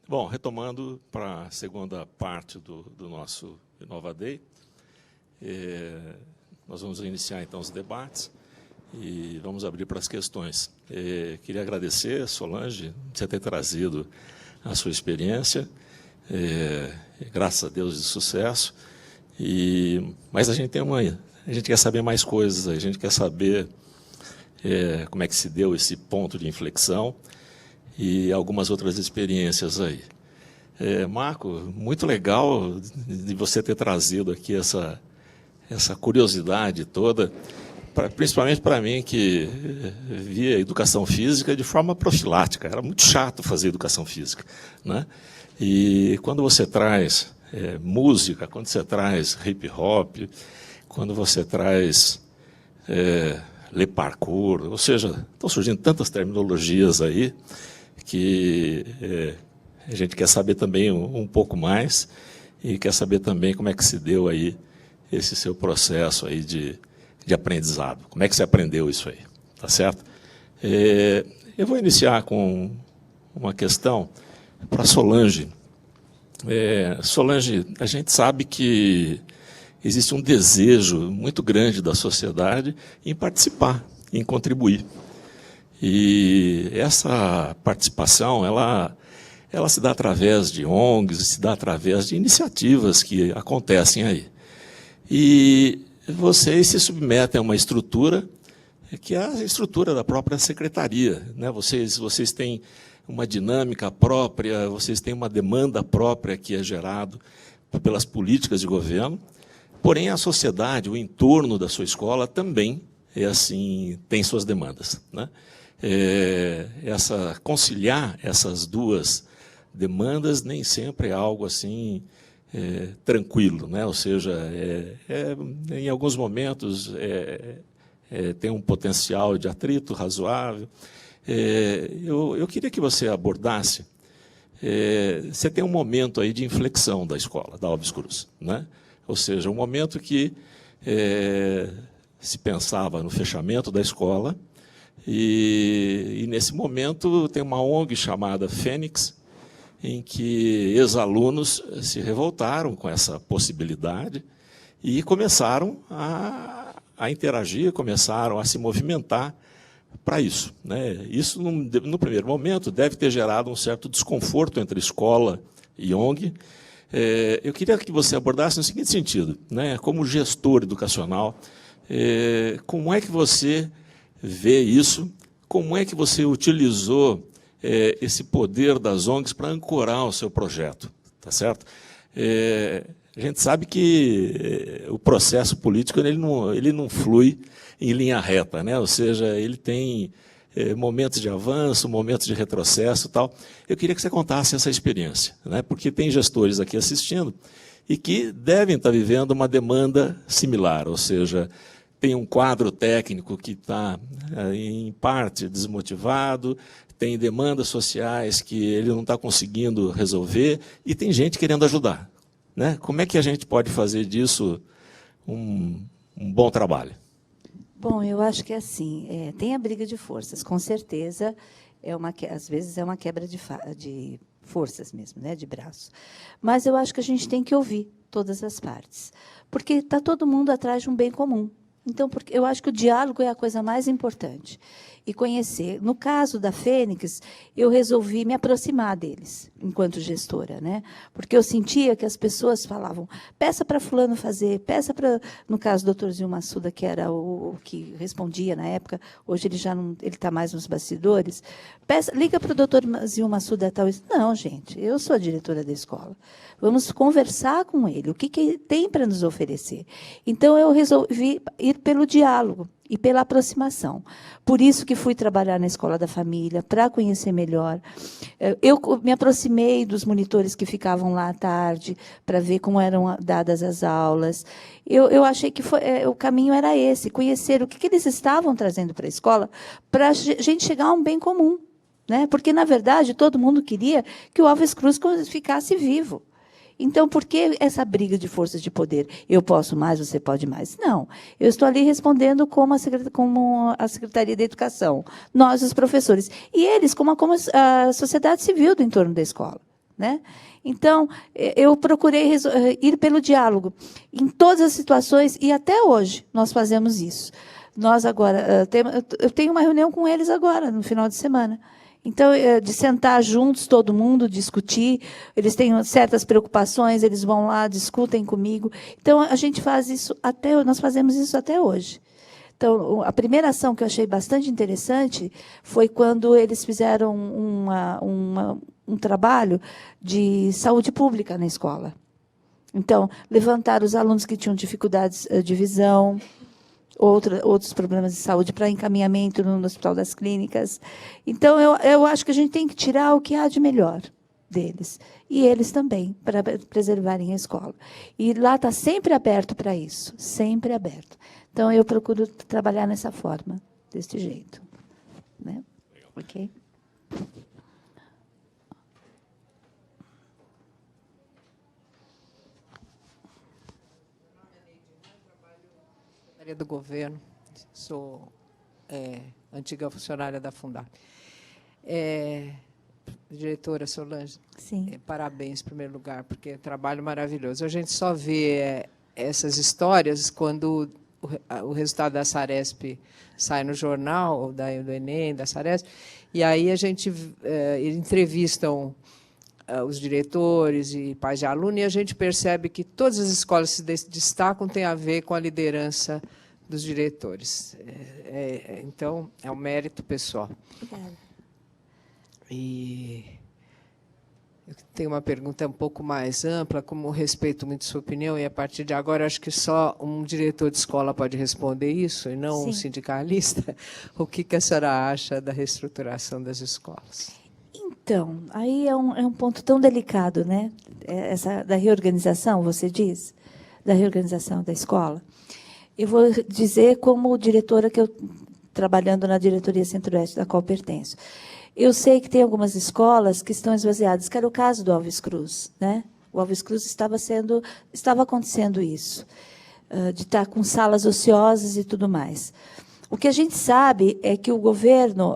Bom, retomando para a segunda parte do nosso Inova Day, nós vamos iniciar, então, os debates e vamos abrir para as questões. Queria agradecer, Solange, de você ter trazido a sua experiência, graças a Deus, de sucesso, mas a gente quer saber mais coisas, a gente quer saber como é que se deu esse ponto de inflexão, e algumas outras experiências aí. Marco, muito legal de você ter trazido aqui essa curiosidade toda, principalmente para mim, que via educação física de forma profilática. Era muito chato fazer educação física, né? E quando você traz música, quando você traz hip-hop, quando você traz le parkour, ou seja, estão surgindo tantas terminologias aí, que a gente quer saber também um pouco mais e quer saber também como é que se deu aí esse seu processo aí de aprendizado. Como é que você aprendeu isso aí, tá certo? Eu vou iniciar com uma questão para Solange. Solange, a gente sabe que existe um desejo muito grande da sociedade em participar, em contribuir. E essa participação, ela se dá através de ONGs, se dá através de iniciativas que acontecem aí. E vocês se submetem a uma estrutura, que é a estrutura da própria secretaria, né? Vocês têm uma dinâmica própria, vocês têm uma demanda própria que é gerado pelas políticas de governo, porém a sociedade, o entorno da sua escola também tem suas demandas, né? Conciliar essas duas demandas nem sempre é algo assim tranquilo, né? Ou seja, em alguns momentos tem um potencial de atrito razoável. Eu queria que você abordasse, você tem um momento aí de inflexão da escola, da Alves Cruz, né? Ou seja, um momento que se pensava no fechamento da escola, e nesse momento tem uma ONG chamada Fênix, em que ex-alunos se revoltaram com essa possibilidade e começaram a interagir, começaram a se movimentar para isso, né? Isso, no primeiro momento, deve ter gerado um certo desconforto entre escola e ONG. Eu queria que você abordasse no seguinte sentido, né? Como gestor educacional, como é que você vê isso? Como é que você utilizou esse poder das ONGs para ancorar o seu projeto? Tá certo? A gente sabe que o processo político ele não flui em linha reta, né? Ou seja, ele tem momentos de avanço, momentos de retrocesso e tal. Eu queria que você contasse essa experiência, né? Porque tem gestores aqui assistindo e que devem estar vivendo uma demanda similar, ou seja, tem um quadro técnico que está, em parte, desmotivado, tem demandas sociais que ele não está conseguindo resolver, e tem gente querendo ajudar, né? Como é que a gente pode fazer disso um bom trabalho? Bom, eu acho que é assim, tem a briga de forças, com certeza, às vezes é uma quebra de forças mesmo, né, de braço. Mas eu acho que a gente tem que ouvir todas as partes, porque está todo mundo atrás de um bem comum. Então, eu acho que o diálogo é a coisa mais importante. E conhecer. No caso da Fênix, eu resolvi me aproximar deles, enquanto gestora, né? Porque eu sentia que as pessoas falavam, peça para fulano fazer, peça para... No caso do doutor Zil Massuda, que era o que respondia na época, hoje ele já não, ele está mais nos bastidores, liga para o doutor Zil Massuda tal. Não, gente, eu sou a diretora da escola. Vamos conversar com ele, o que ele tem para nos oferecer. Então, eu resolvi ir pelo diálogo e pela aproximação. Por isso que fui trabalhar na Escola da Família, para conhecer melhor. Eu me aproximei dos monitores que ficavam lá à tarde, para ver como eram dadas as aulas. Eu achei que o caminho era esse, conhecer o que eles estavam trazendo para a escola, para a gente chegar a um bem comum, né? Porque, na verdade, todo mundo queria que o Alves Cruz ficasse vivo. Então, por que essa briga de forças de poder? Eu posso mais, você pode mais? Não. Eu estou ali respondendo como a Secretaria da Educação, nós, os professores. E eles, como a sociedade civil do entorno da escola. né? Então, eu procurei ir pelo diálogo em todas as situações, e até hoje nós fazemos isso. Nós agora, eu tenho uma reunião com eles agora, no final de semana. Então, de sentar juntos, todo mundo, discutir, eles têm certas preocupações, eles vão lá, discutem comigo. Então, a gente faz isso nós fazemos isso até hoje. Então, a primeira ação que eu achei bastante interessante foi quando eles fizeram um trabalho de saúde pública na escola. Então, levantaram os alunos que tinham dificuldades de visão, outros problemas de saúde para encaminhamento no Hospital das Clínicas. Então, eu acho que a gente tem que tirar o que há de melhor deles. E eles também, para preservarem a escola. E lá está sempre aberto para isso, sempre aberto. Então, eu procuro trabalhar nessa forma, desse jeito. Né? Ok? Do governo, sou antiga funcionária da Fundap. Diretora Solange, Sim. Parabéns, em primeiro lugar, porque é um trabalho maravilhoso. A gente só vê essas histórias quando o resultado da Saresp sai no jornal, do Enem, da Saresp, e aí a gente entrevistam os diretores e pais de aluno, e a gente percebe que todas as escolas se destacam tem a ver com a liderança dos diretores. Então, é um mérito pessoal. Obrigada. E eu tenho uma pergunta um pouco mais ampla, como respeito muito sua opinião, e, a partir de agora, acho que só um diretor de escola pode responder isso, e não Sim. um sindicalista. O que a senhora acha da reestruturação das escolas? Então, aí é um ponto tão delicado, né? Essa da reorganização, você diz, da reorganização da escola. Eu vou dizer como diretora trabalhando na diretoria Centro-Oeste, da qual pertenço. Eu sei que tem algumas escolas que estão esvaziadas, que era o caso do Alves Cruz, né? O Alves Cruz estava acontecendo isso, de estar com salas ociosas e tudo mais. O que a gente sabe é que o governo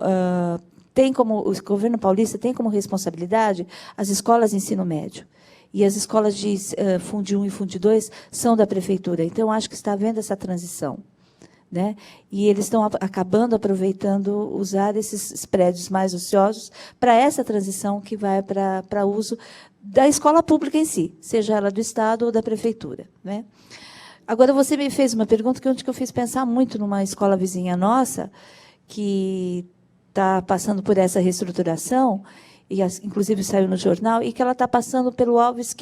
o governo paulista tem como responsabilidade as escolas de ensino médio. E as escolas de Fundi 1 e Fundi 2 são da prefeitura. Então, acho que está havendo essa transição. Né? E eles estão aproveitando usar esses prédios mais ociosos para essa transição que vai para uso da escola pública em si, seja ela do Estado ou da prefeitura. Né? Agora, você me fez uma pergunta que eu fiz pensar muito numa escola vizinha nossa, que está passando por essa reestruturação, e inclusive saiu no jornal, e que ela está passando pelo Alves,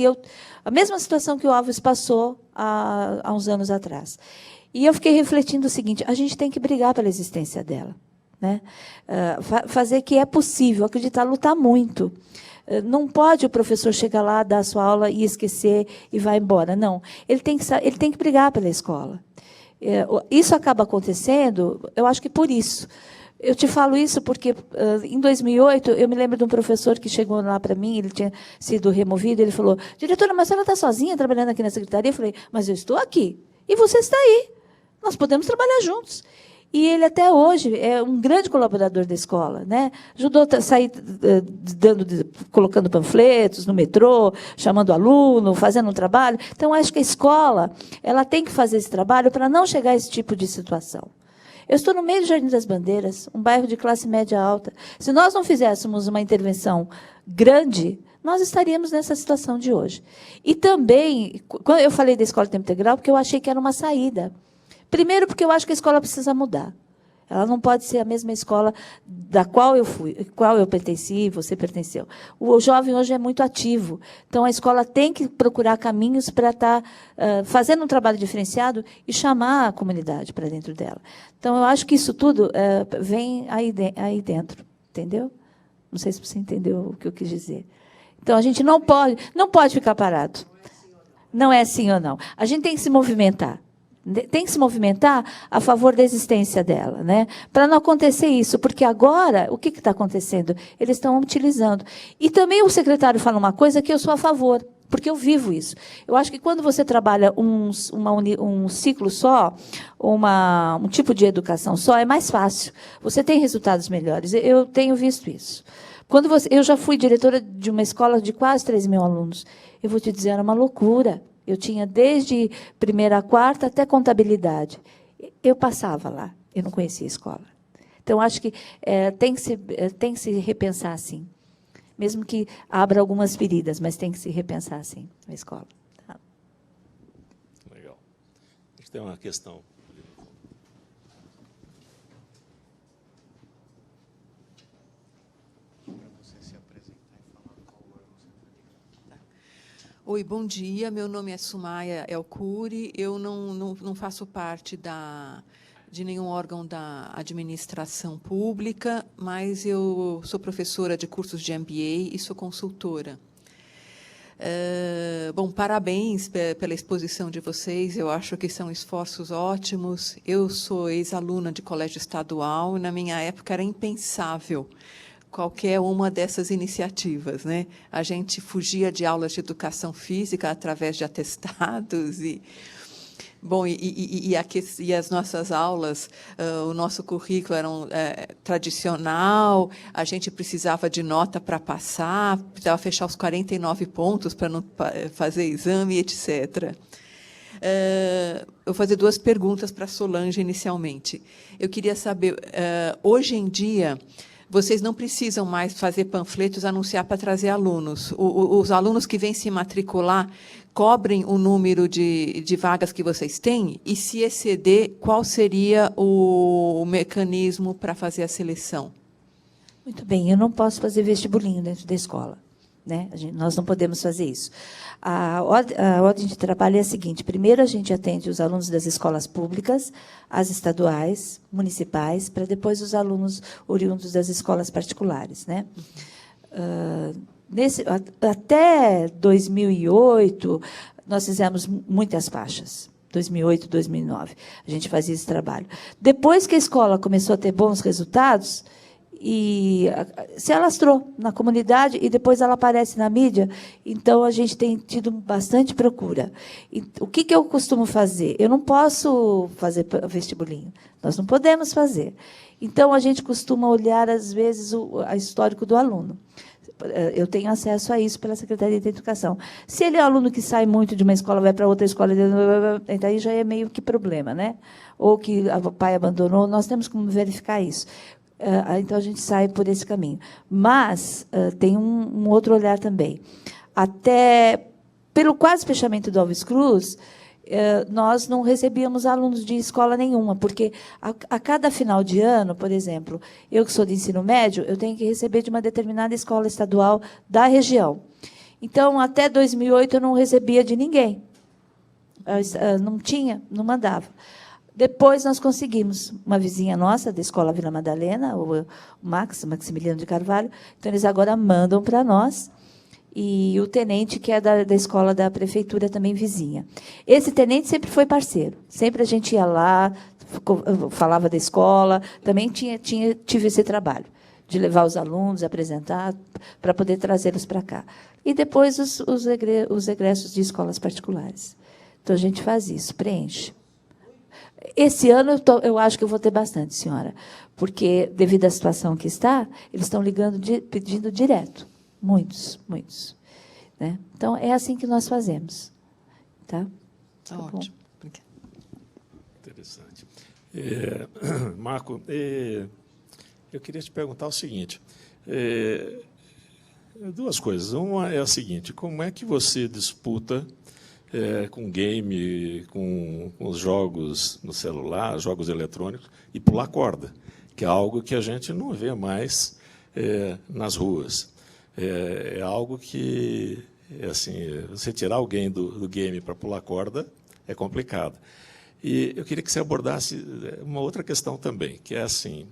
a mesma situação que o Alves passou há uns anos atrás. E eu fiquei refletindo o seguinte, a gente tem que brigar pela existência dela. Né? Fazer que é possível, acreditar, lutar muito. Não pode o professor chegar lá, dar a sua aula e esquecer e vai embora. Não, ele tem que brigar pela escola. Isso acaba acontecendo, eu acho que por isso. Eu te falo isso porque, em 2008, eu me lembro de um professor que chegou lá para mim, ele tinha sido removido, ele falou, diretora, mas a senhora está sozinha trabalhando aqui na secretaria? Eu falei, mas eu estou aqui, e você está aí. Nós podemos trabalhar juntos. E ele, até hoje, é um grande colaborador da escola. Né? Ajudou a sair colocando panfletos no metrô, chamando aluno, fazendo um trabalho. Então, acho que a escola ela tem que fazer esse trabalho para não chegar a esse tipo de situação. Eu estou no meio do Jardim das Bandeiras, um bairro de classe média alta. Se nós não fizéssemos uma intervenção grande, nós estaríamos nessa situação de hoje. E também, quando eu falei da escola de tempo integral, porque eu achei que era uma saída. Primeiro, porque eu acho que a escola precisa mudar. Ela não pode ser a mesma escola da qual eu pertenci, você pertenceu. O jovem hoje é muito ativo. Então, a escola tem que procurar caminhos para estar fazendo um trabalho diferenciado e chamar a comunidade para dentro dela. Então, eu acho que isso tudo vem aí dentro. Entendeu? Não sei se você entendeu o que eu quis dizer. Então, a gente não pode ficar parado. Não é assim ou não. A gente tem que se movimentar. Tem que se movimentar a favor da existência dela, né? Para não acontecer isso, porque agora, o que está acontecendo? Eles estão utilizando. E também o secretário fala uma coisa que eu sou a favor, porque eu vivo isso. Eu acho que quando você trabalha um ciclo só, um tipo de educação só, é mais fácil. Você tem resultados melhores. Eu tenho visto isso. Eu já fui diretora de uma escola de quase 3.000 alunos. Eu vou te dizer, era uma loucura. Eu tinha desde primeira a quarta até contabilidade. Eu passava lá, eu não conhecia a escola. Então, acho que tem que se repensar assim. Mesmo que abra algumas feridas, mas tem que se repensar assim a escola. Tá? Legal. A gente tem uma questão. Oi, bom dia. Meu nome é Sumaia Elcuri. Eu não faço parte de nenhum órgão da administração pública, mas eu sou professora de cursos de MBA e sou consultora. Bom, parabéns pela exposição de vocês. Eu acho que são esforços ótimos. Eu sou ex-aluna de colégio estadual e, na minha época, era impensável qualquer uma dessas iniciativas, né? A gente fugia de aulas de educação física através de atestados e as nossas aulas, o nosso currículo era tradicional, a gente precisava de nota para passar, precisava fechar os 49 pontos para não fazer exame, etc. Eu vou fazer 2 perguntas para a Solange, inicialmente. Eu queria saber, hoje em dia, vocês não precisam mais fazer panfletos, anunciar para trazer alunos. Os alunos que vêm se matricular cobrem o número de vagas que vocês têm? E, se exceder, qual seria o mecanismo para fazer a seleção? Muito bem, eu não posso fazer vestibulinho dentro da escola. Né? Nós não podemos fazer isso. A ordem de trabalho é a seguinte: primeiro, a gente atende os alunos das escolas públicas, as estaduais, municipais, para depois os alunos oriundos das escolas particulares. Né? Até 2008, nós fizemos muitas faixas. 2008, 2009, a gente fazia esse trabalho. Depois que a escola começou a ter bons resultados, e se alastrou na comunidade e depois ela aparece na mídia, então a gente tem tido bastante procura. E o que eu costumo fazer? Eu não posso fazer vestibulinho, nós não podemos fazer. Então, a gente costuma olhar, às vezes, o histórico do aluno. Eu tenho acesso a isso pela Secretaria de Educação. Se ele é um aluno que sai muito de uma escola, vai para outra escola, então aí já é meio que problema, né? Ou que o pai abandonou, nós temos como verificar isso. Então, a gente sai por esse caminho. Mas tem um outro olhar também. Até pelo quase fechamento do Alves Cruz, nós não recebíamos alunos de escola nenhuma, porque a cada final de ano, por exemplo, eu que sou de ensino médio, eu tenho que receber de uma determinada escola estadual da região. Então, até 2008, eu não recebia de ninguém. Não tinha, não mandava. Depois, nós conseguimos uma vizinha nossa, da Escola Vila Madalena, o Maximiliano de Carvalho. Então, eles agora mandam para nós. E o tenente, que é da escola da prefeitura, também vizinha. Esse tenente sempre foi parceiro. Sempre a gente ia lá, falava da escola. Também tive esse trabalho, de levar os alunos, apresentar, para poder trazê-los para cá. E depois os egressos de escolas particulares. Então, a gente faz isso, preenche. Esse ano, eu acho que eu vou ter bastante, senhora, porque, devido à situação que está, eles estão ligando, pedindo direto. Muitos, muitos. Né? Então, é assim que nós fazemos. Tá? Tá ótimo. Obrigada. Interessante. Marco, eu queria te perguntar o seguinte. 2 coisas. Uma é a seguinte: como é que você disputa com game, com os jogos no celular, jogos eletrônicos, e pular corda, que é algo que a gente não vê mais nas ruas. É algo que, assim, você tirar alguém do game para pular corda é complicado. E eu queria que você abordasse uma outra questão também, que é assim,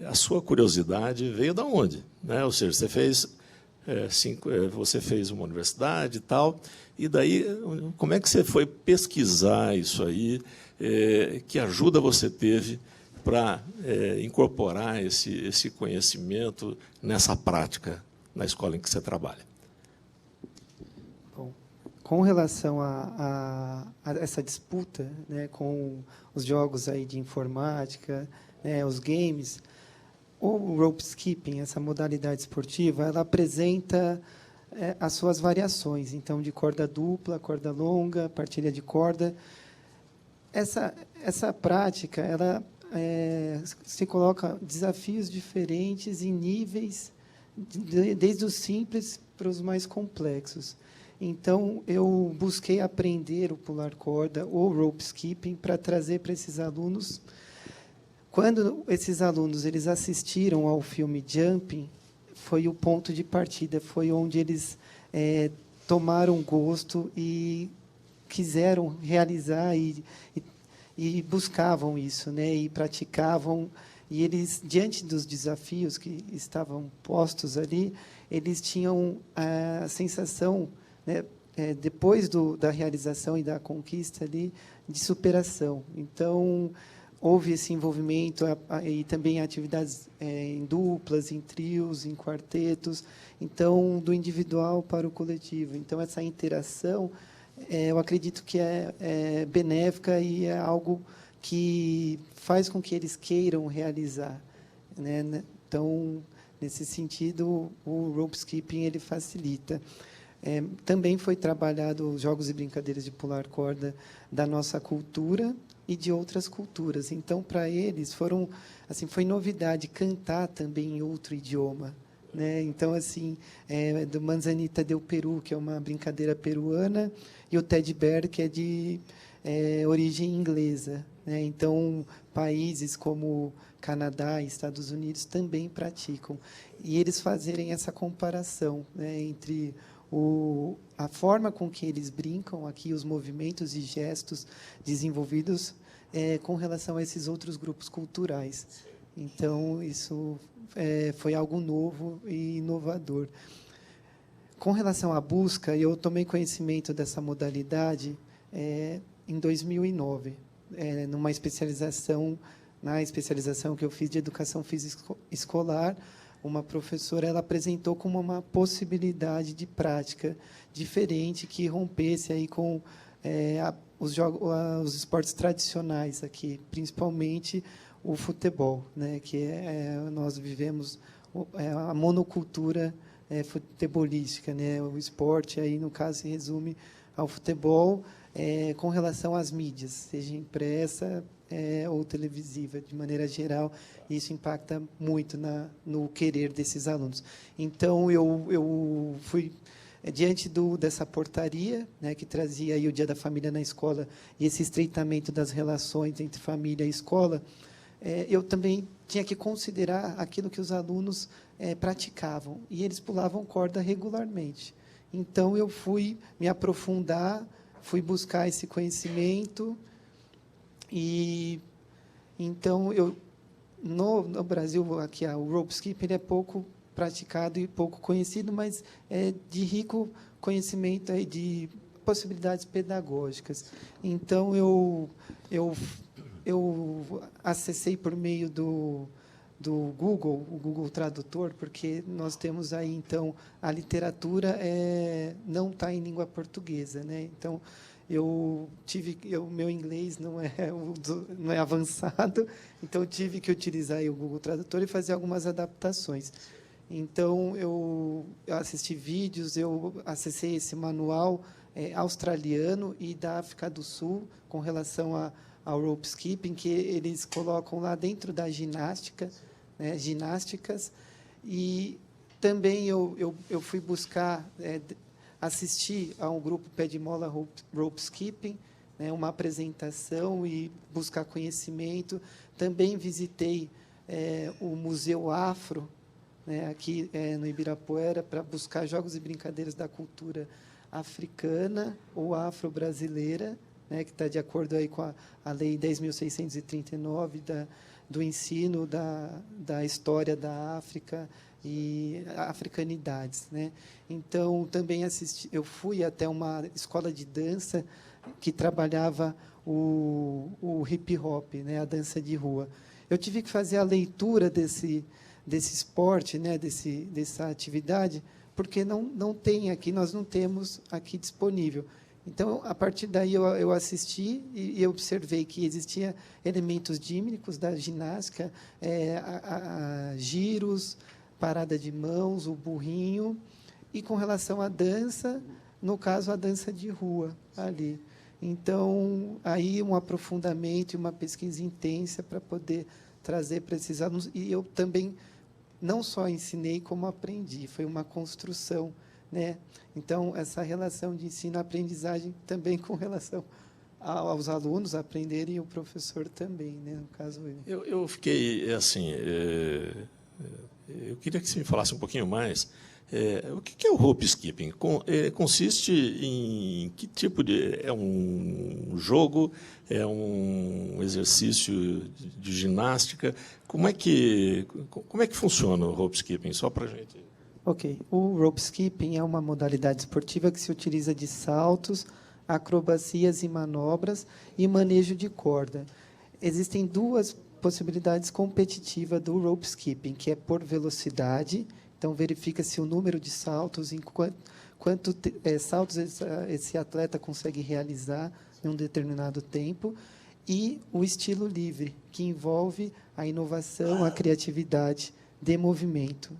a sua curiosidade veio de onde? Né? Ou seja, você fez uma universidade e tal, e daí, como é que você foi pesquisar isso aí? Que ajuda você teve para incorporar esse conhecimento nessa prática na escola em que você trabalha? Bom, com relação a essa disputa, né, com os jogos aí de informática, né, os games, o rope skipping, essa modalidade esportiva, ela apresenta as suas variações, então, de corda dupla, corda longa, partilha de corda. Essa prática, ela se coloca desafios diferentes em níveis, desde os simples para os mais complexos. Então, eu busquei aprender o pular corda ou rope skipping para trazer para esses alunos. Quando esses alunos eles assistiram ao filme Jumping, foi o ponto de partida, foi onde eles tomaram gosto e quiseram realizar e buscavam isso, né? E praticavam. E eles, diante dos desafios que estavam postos ali, eles tinham a sensação, né, depois da realização e da conquista ali, de superação. Então, houve esse envolvimento e também atividades em duplas, em trios, em quartetos, então, do individual para o coletivo. Então, essa interação, eu acredito que é benéfica e é algo que faz com que eles queiram realizar, né? Então, nesse sentido, o rope skipping ele facilita. Também foi trabalhado os jogos e brincadeiras de pular corda da nossa cultura e de outras culturas. Então, para eles, foi novidade cantar também em outro idioma, né? Então, assim, do Manzanita del Peru, que é uma brincadeira peruana, e o Teddy Bear, que é de origem inglesa, né? Então, países como Canadá e Estados Unidos também praticam. E eles fazerem essa comparação, né, entre a forma com que eles brincam aqui, os movimentos e gestos desenvolvidos com relação a esses outros grupos culturais. Então, isso foi algo novo e inovador. Com relação à busca, eu tomei conhecimento dessa modalidade em 2009, numa especialização, na especialização que eu fiz de educação física escolar. Uma professora ela apresentou como uma possibilidade de prática diferente que rompesse aí com os esportes tradicionais aqui, principalmente o futebol, né, que nós vivemos a monocultura futebolística, né, o esporte aí no caso se resume ao futebol com relação às mídias, seja impressa ou televisiva, de maneira geral, isso impacta muito no querer desses alunos. Então, eu fui, diante dessa portaria, né, que trazia aí o Dia da Família na escola, e esse estreitamento das relações entre família e escola, eu também tinha que considerar aquilo que os alunos praticavam, e eles pulavam corda regularmente. Então, eu fui me aprofundar, fui buscar esse conhecimento. E então no Brasil aqui o rope skipping ele é pouco praticado e pouco conhecido, mas é de rico conhecimento aí de possibilidades pedagógicas. Então eu acessei por meio do Google, o Google Tradutor, porque nós temos aí então a literatura não está em língua portuguesa, né? Então meu inglês não é avançado, então eu tive que utilizar aí o Google Tradutor e fazer algumas adaptações. Então eu assisti vídeos, eu acessei esse manual australiano e da África do Sul com relação ao rope skipping, que eles colocam lá dentro da ginástica, né, ginásticas, e também eu fui buscar assistir a um grupo Pé de Mola Rope Skipping, né, uma apresentação e buscar conhecimento. Também visitei o Museu Afro, né, aqui no Ibirapuera, para buscar jogos e brincadeiras da cultura africana ou afro-brasileira, né, que está de acordo aí com a Lei 10.639 do ensino da história da África e africanidades, né? Então também eu fui até uma escola de dança que trabalhava o hip hop, né, a dança de rua. Eu tive que fazer a leitura desse esporte, né, dessa atividade, porque não tem aqui, nós não temos aqui disponível. Então, a partir daí, eu assisti e eu observei que existia elementos dímnicos da ginástica, giros, parada de mãos, o burrinho, e com relação à dança, no caso, a dança de rua, ali. Então, aí um aprofundamento e uma pesquisa intensa para poder trazer para esses alunos. E eu também não só ensinei, como aprendi. Foi uma construção, né? Então, essa relação de ensino-aprendizagem também com relação aos alunos aprenderem e o professor também, né? No caso, eu fiquei assim. Eu queria que você me falasse um pouquinho mais. O que é o rope skipping? Consiste em que tipo de... É um jogo? É um exercício de ginástica? Como é que funciona o rope skipping? Só para a gente... Ok. O rope skipping é uma modalidade esportiva que se utiliza de saltos, acrobacias e manobras e manejo de corda. Existem duas possibilidades competitivas do rope skipping, que é por velocidade. Então, verifica-se o número de saltos, em quanto saltos esse atleta consegue realizar em um determinado tempo, e o estilo livre, que envolve a inovação, a criatividade de movimento.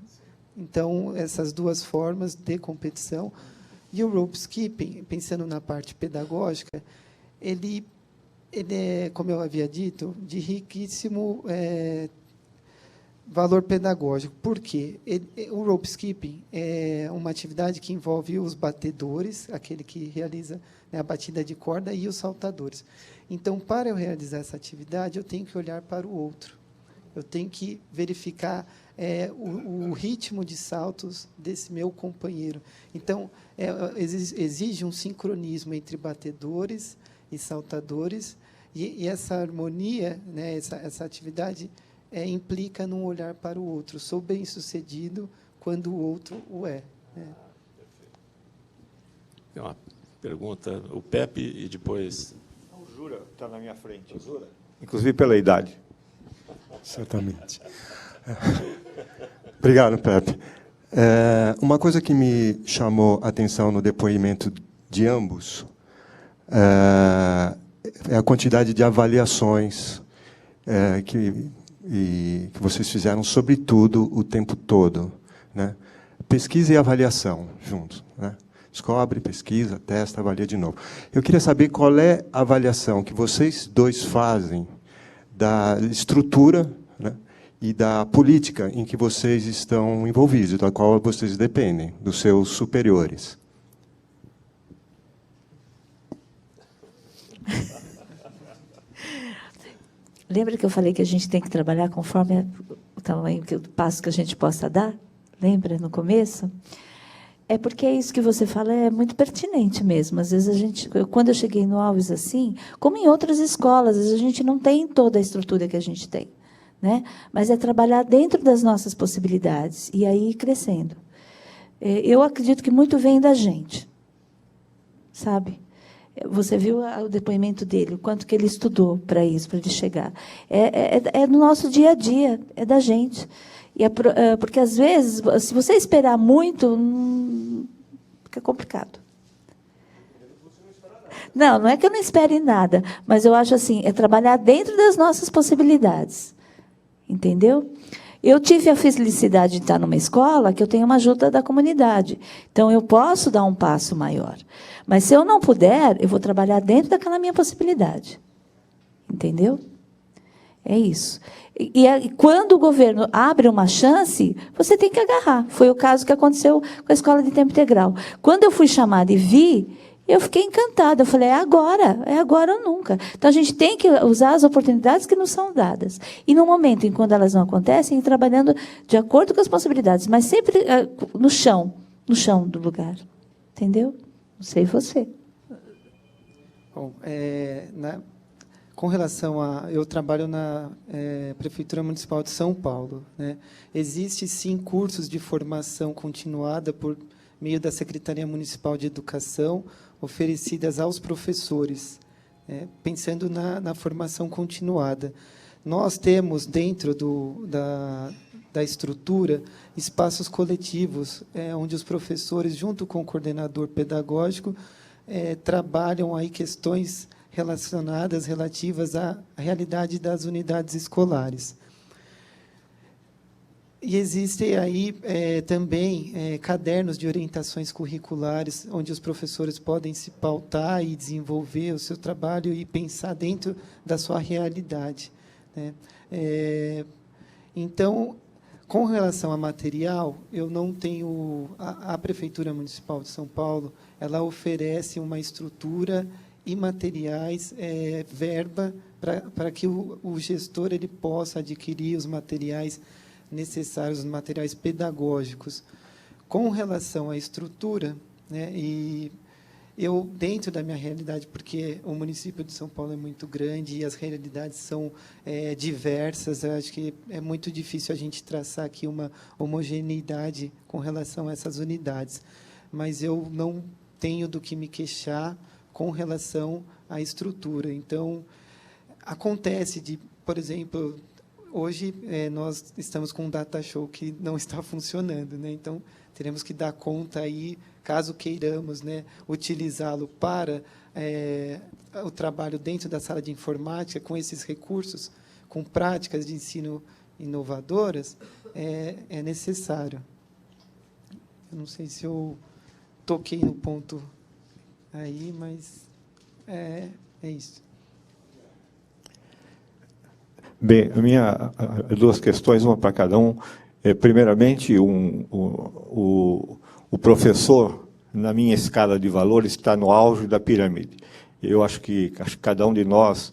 Então, essas duas formas de competição. E o rope skipping, pensando na parte pedagógica, ele é, como eu havia dito, de riquíssimo valor pedagógico. Por quê? O rope skipping é uma atividade que envolve os batedores, aquele que realiza, né, a batida de corda, e os saltadores. Então, para eu realizar essa atividade, eu tenho que olhar para o outro. Eu tenho que verificar o ritmo de saltos desse meu companheiro. Então, exige um sincronismo entre batedores e saltadores, e essa harmonia, né, essa atividade, implica num olhar para o outro. Sou bem-sucedido quando o outro o é. Tem uma pergunta, o Pepe, e depois... O Jura está na minha frente. Inclusive pela idade. Certamente. Obrigado, Pepe. Uma coisa que me chamou a atenção no depoimento de ambos é a quantidade de avaliações que vocês fizeram, sobretudo, o tempo todo, né? Pesquisa e avaliação juntos, né? Descobre, pesquisa, testa, avalia de novo. Eu queria saber qual é a avaliação que vocês dois fazem da estrutura, né, e da política em que vocês estão envolvidos, da qual vocês dependem, dos seus superiores. Lembra que eu falei que a gente tem que trabalhar conforme o tamanho, o passo que a gente possa dar? Lembra, no começo? É porque é isso que você fala, é muito pertinente mesmo. Às vezes, quando eu cheguei no Alves assim, como em outras escolas, às vezes a gente não tem toda a estrutura que a gente tem, né? Mas é trabalhar dentro das nossas possibilidades e aí ir crescendo. Eu acredito que muito vem da gente, sabe? Você viu o depoimento dele, o quanto que ele estudou para isso, para ele chegar. É no nosso dia a dia, é da gente. Porque, às vezes, se você esperar muito, fica complicado. Não é que eu não espere nada, mas eu acho assim, é trabalhar dentro das nossas possibilidades. Entendeu? Eu tive a felicidade de estar numa escola que eu tenho uma ajuda da comunidade. Então, eu posso dar um passo maior. Mas, se eu não puder, eu vou trabalhar dentro daquela minha possibilidade. Entendeu? É isso. E quando o governo abre uma chance, você tem que agarrar. Foi o caso que aconteceu com a escola de tempo integral. Quando eu fui chamada e vi, eu fiquei encantada. Eu falei, é agora ou nunca. Então, a gente tem que usar as oportunidades que nos são dadas. E, no momento em quando elas não acontecem, ir trabalhando de acordo com as possibilidades, mas sempre no chão do lugar. Entendeu? Não sei você. Bom, com relação eu trabalho na Prefeitura Municipal de São Paulo, né? Existe, sim, cursos de formação continuada por meio da Secretaria Municipal de Educação, oferecidas aos professores, pensando na formação continuada. Nós temos, dentro da estrutura, espaços coletivos, onde os professores, junto com o coordenador pedagógico, trabalham aí questões relativas à realidade das unidades escolares. E existem aí também cadernos de orientações curriculares, onde os professores podem se pautar e desenvolver o seu trabalho e pensar dentro da sua realidade, né? Então, com relação a material, eu não tenho... A Prefeitura Municipal de São Paulo, ela oferece uma estrutura e materiais, verba, para que o gestor ele possa adquirir os materiais necessários, os materiais pedagógicos. Com relação à estrutura, né, e eu, dentro da minha realidade, porque o município de São Paulo é muito grande e as realidades são diversas, eu acho que é muito difícil a gente traçar aqui uma homogeneidade com relação a essas unidades. Mas eu não tenho do que me queixar com relação à estrutura. Então, acontece de, por exemplo, hoje nós estamos com um data show que não está funcionando, né? Então, teremos que dar conta aí, caso queiramos, né, utilizá-lo para o trabalho dentro da sala de informática, com esses recursos, com práticas de ensino inovadoras, é necessário. Eu não sei se eu toquei no ponto aí, mas é isso. Bem, duas questões, uma para cada um. Primeiramente, o professor, na minha escala de valores, está no auge da pirâmide. Eu acho que cada um de nós,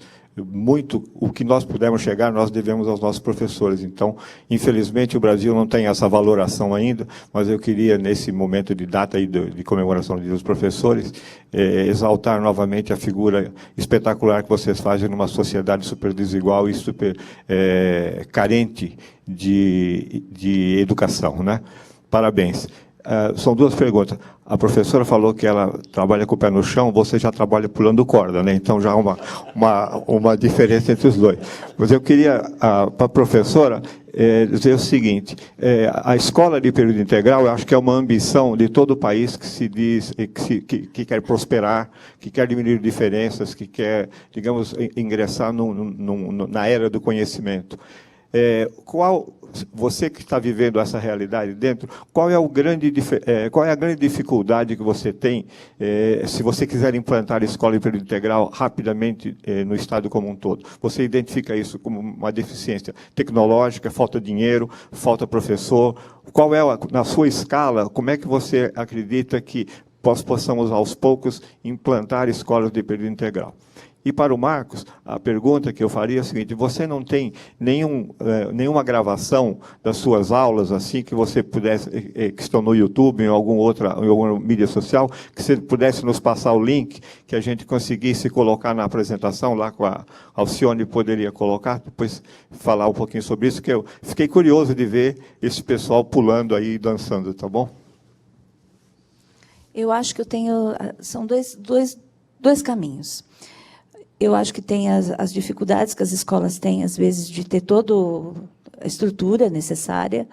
o que nós pudermos chegar, nós devemos aos nossos professores. Então, infelizmente, o Brasil não tem essa valoração ainda, mas eu queria, nesse momento de data aí de comemoração do Dia dos Professores, exaltar novamente a figura espetacular que vocês fazem numa sociedade super desigual e super carente de educação, né? Parabéns. São duas perguntas. A professora falou que ela trabalha com o pé no chão, você já trabalha pulando corda, né? Então já há uma diferença entre os dois. Mas eu queria, para a professora, dizer o seguinte: a escola de período integral, eu acho que é uma ambição de todo o país que se diz que quer prosperar, que quer diminuir diferenças, que quer, digamos, ingressar na era do conhecimento. Você que está vivendo essa realidade dentro, qual é a grande dificuldade que você tem se você quiser implantar a escola em período integral rapidamente no Estado como um todo? Você identifica isso como uma deficiência tecnológica, falta de dinheiro, falta professor? Qual é, na sua escala, como é que você acredita que nós possamos, aos poucos, implantar escolas de período integral? E para o Marcos, a pergunta que eu faria é a seguinte: você não tem nenhuma gravação das suas aulas, assim, que você pudesse, que estão no YouTube, em alguma mídia social, que você pudesse nos passar o link, que a gente conseguisse colocar na apresentação, lá com a Alcione poderia colocar, depois falar um pouquinho sobre isso, que eu fiquei curioso de ver esse pessoal pulando aí e dançando, tá bom? Eu acho que eu tenho... São dois caminhos. Eu acho que tem as dificuldades que as escolas têm, às vezes, de ter toda a estrutura necessária.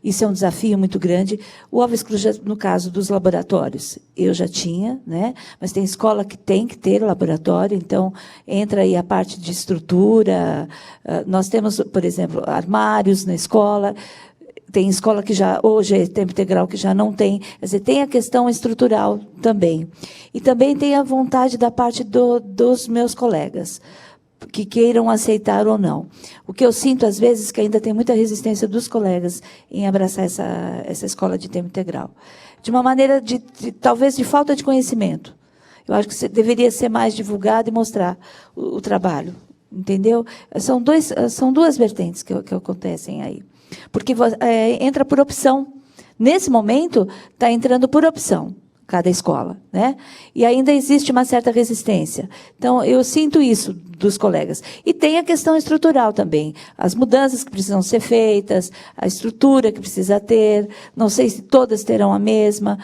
Isso é um desafio muito grande. O Alves Cruz, no caso dos laboratórios, eu já tinha, né? Mas tem escola que tem que ter laboratório, então entra aí a parte de estrutura. Nós temos, por exemplo, armários na escola. Tem escola que já, hoje é tempo integral, que já não tem. Quer dizer, tem a questão estrutural também. E também tem a vontade da parte dos meus colegas, que queiram aceitar ou não. O que eu sinto, às vezes, que ainda tem muita resistência dos colegas em abraçar essa escola de tempo integral. De uma maneira, talvez, de falta de conhecimento. Eu acho que deveria ser mais divulgado e mostrar o trabalho. Entendeu? São duas vertentes que acontecem aí. Porque entra por opção. Nesse momento, está entrando por opção, cada escola, né? E ainda existe uma certa resistência. Então, eu sinto isso dos colegas. E tem a questão estrutural também. As mudanças que precisam ser feitas, a estrutura que precisa ter. Não sei se todas terão a mesma.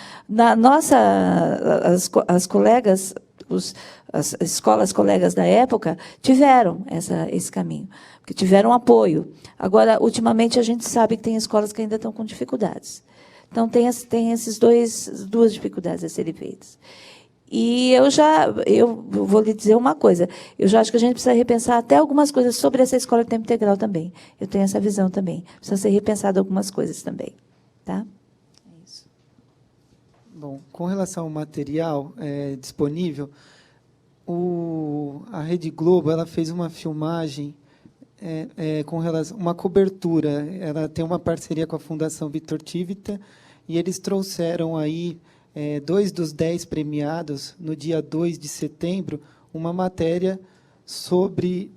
As colegas... As escolas colegas da época tiveram esse caminho, porque tiveram apoio. Agora, ultimamente, a gente sabe que tem escolas que ainda estão com dificuldades. Então, tem essas duas dificuldades a serem feitas. E eu vou lhe dizer uma coisa, eu já acho que a gente precisa repensar até algumas coisas sobre essa escola de tempo integral também. Eu tenho essa visão também. Precisa ser repensado algumas coisas também. Tá? É isso. Bom, com relação ao material disponível, a Rede Globo ela fez uma filmagem com relação uma cobertura. Ela tem uma parceria com a Fundação Vitor Tivita e eles trouxeram aí 2 dos 10 premiados no dia 2 de setembro uma matéria sobre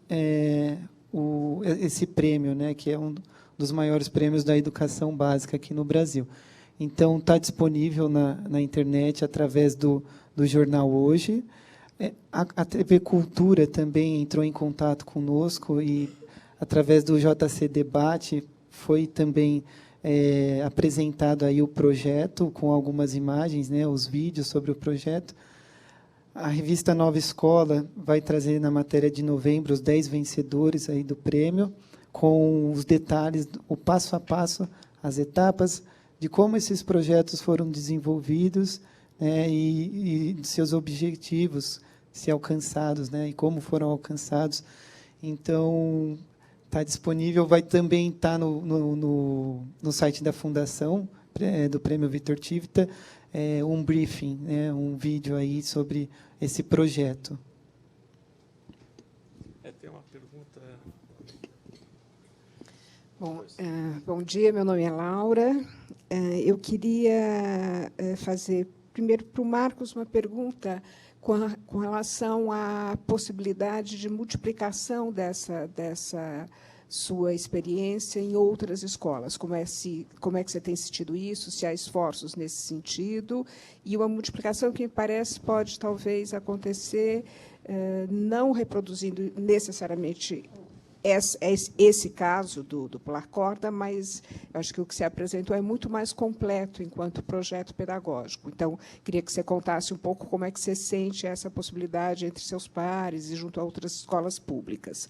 esse prêmio, né, que é um dos maiores prêmios da educação básica aqui no Brasil. Então está disponível na internet através do Jornal Hoje. A TV Cultura também entrou em contato conosco e, através do JC Debate, foi também apresentado aí o projeto com algumas imagens, né, os vídeos sobre o projeto. A revista Nova Escola vai trazer na matéria de novembro os 10 vencedores aí do prêmio, com os detalhes, o passo a passo, as etapas de como esses projetos foram desenvolvidos, né, e seus objetivos se alcançados, né, e como foram alcançados. Então, está disponível, vai também estar no site da Fundação, do Prêmio Vitor Tivita, um briefing, né, um vídeo aí sobre esse projeto. Tem uma pergunta. Bom, bom dia, meu nome é Laura. Eu queria fazer, primeiro, para o Marcos, uma pergunta com relação à possibilidade de multiplicação dessa sua experiência em outras escolas. Como é que você tem sentido isso? Se há esforços nesse sentido? E uma multiplicação que, me parece, pode, talvez, acontecer não reproduzindo necessariamente esse caso do Pular Corda, mas eu acho que o que você apresentou é muito mais completo enquanto projeto pedagógico. Então, queria que você contasse um pouco como é que você sente essa possibilidade entre seus pares e junto a outras escolas públicas.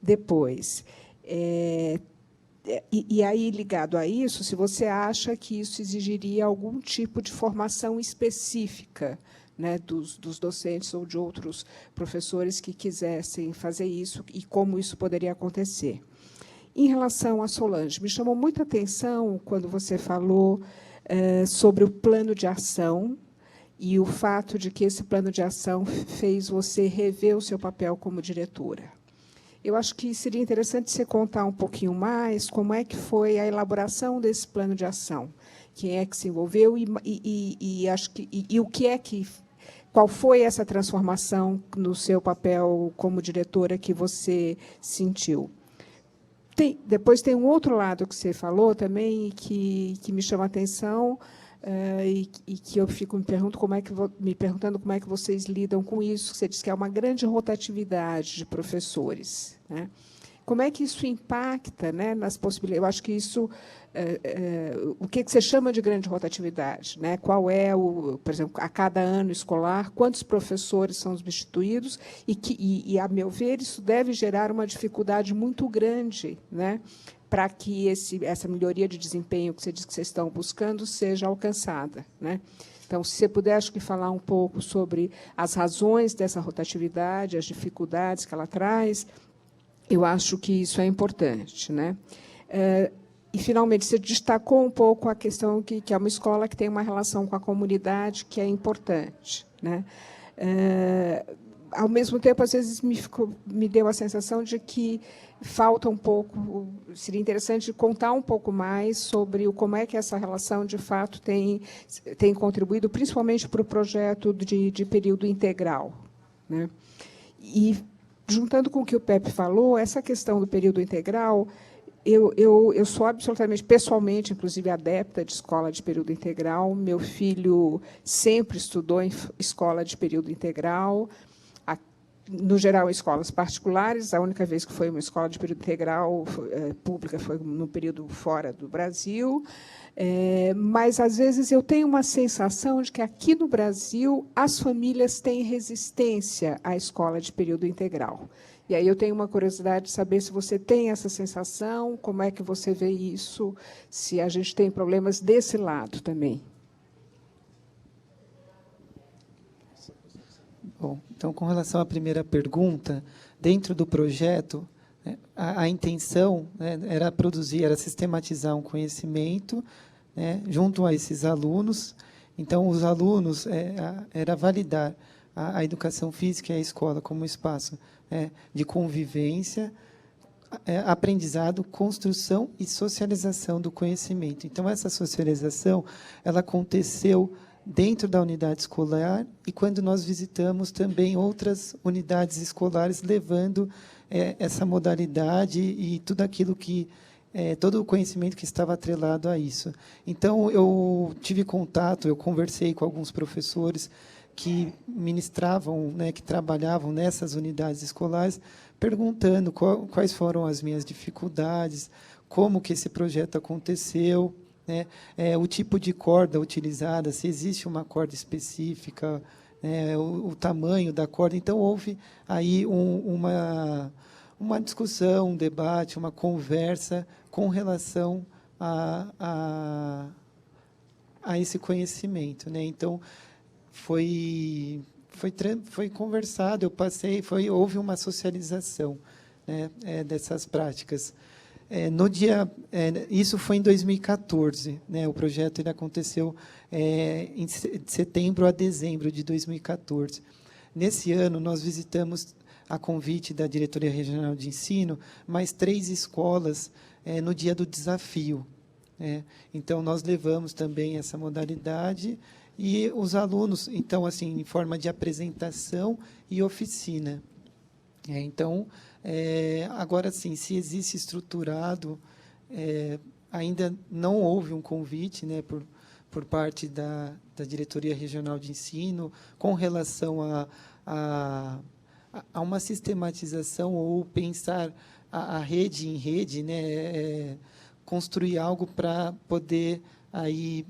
Depois, e aí, ligado a isso, se você acha que isso exigiria algum tipo de formação específica, né, dos docentes ou de outros professores que quisessem fazer isso e como isso poderia acontecer. Em relação a Solange, me chamou muita atenção quando você falou sobre o plano de ação e o fato de que esse plano de ação fez você rever o seu papel como diretora. Eu acho que seria interessante você contar um pouquinho mais como é que foi a elaboração desse plano de ação, quem é que se envolveu e o que é que qual foi essa transformação no seu papel como diretora que você sentiu? Depois tem um outro lado que você falou também que me chama a atenção e que eu fico me perguntando como é que vocês lidam com isso. Você disse que é uma grande rotatividade de professores, né? Como é que isso impacta, né, nas possibilidades? Eu acho que isso, o que você chama de grande rotatividade, né? Qual é por exemplo, a cada ano escolar, quantos professores são substituídos e, a meu ver, isso deve gerar uma dificuldade muito grande, né, para que essa melhoria de desempenho que você diz que vocês estão buscando seja alcançada, né? Então, se você puder, acho que falar um pouco sobre as razões dessa rotatividade, as dificuldades que ela traz. Eu acho que isso é importante, né? E, finalmente, você destacou um pouco a questão que é uma escola que tem uma relação com a comunidade que é importante, né? Ao mesmo tempo, às vezes, me deu a sensação de que falta um pouco, seria interessante contar um pouco mais sobre como é que essa relação, de fato, tem contribuído, principalmente para o projeto de período integral, né? E, juntando com o que o Pepe falou, essa questão do período integral, eu sou absolutamente, pessoalmente, inclusive, adepta de escola de período integral. Meu filho sempre estudou em escola de período integral, no geral, em escolas particulares. A única vez que foi uma escola de período integral pública foi no período fora do Brasil. Mas, às vezes, eu tenho uma sensação de que, aqui no Brasil, as famílias têm resistência à escola de período integral. E aí eu tenho uma curiosidade de saber se você tem essa sensação, como é que você vê isso, se a gente tem problemas desse lado também. Bom, então, com relação à primeira pergunta, dentro do projeto, né, a intenção, né, era produzir, era sistematizar um conhecimento, né, junto a esses alunos. Então, os alunos, era validar a educação física e a escola como espaço de convivência, aprendizado, construção e socialização do conhecimento. Então, essa socialização ela aconteceu dentro da unidade escolar e quando nós visitamos também outras unidades escolares, levando essa modalidade e tudo aquilo que todo o conhecimento que estava atrelado a isso. Então, eu tive contato, eu conversei com alguns professores que ministravam, né, que trabalhavam nessas unidades escolares, perguntando quais foram as minhas dificuldades, como que esse projeto aconteceu, né, o tipo de corda utilizada, se existe uma corda específica, né, o tamanho da corda. Então, houve aí uma discussão, um debate, uma conversa com relação a esse conhecimento, né? Então, foi conversado, eu passei, houve uma socialização, né, dessas práticas. Isso foi em 2014, né? O projeto ele aconteceu de setembro a dezembro de 2014. Nesse ano, nós visitamos, a convite da Diretoria Regional de Ensino, mais 3 escolas no dia do desafio. Então, nós levamos também essa modalidade e os alunos, então, assim, em forma de apresentação e oficina. Então, agora, sim, se existe estruturado, ainda não houve um convite, né, por parte da Diretoria Regional de Ensino com relação a uma sistematização ou pensar a rede em rede, né, construir algo para poder aí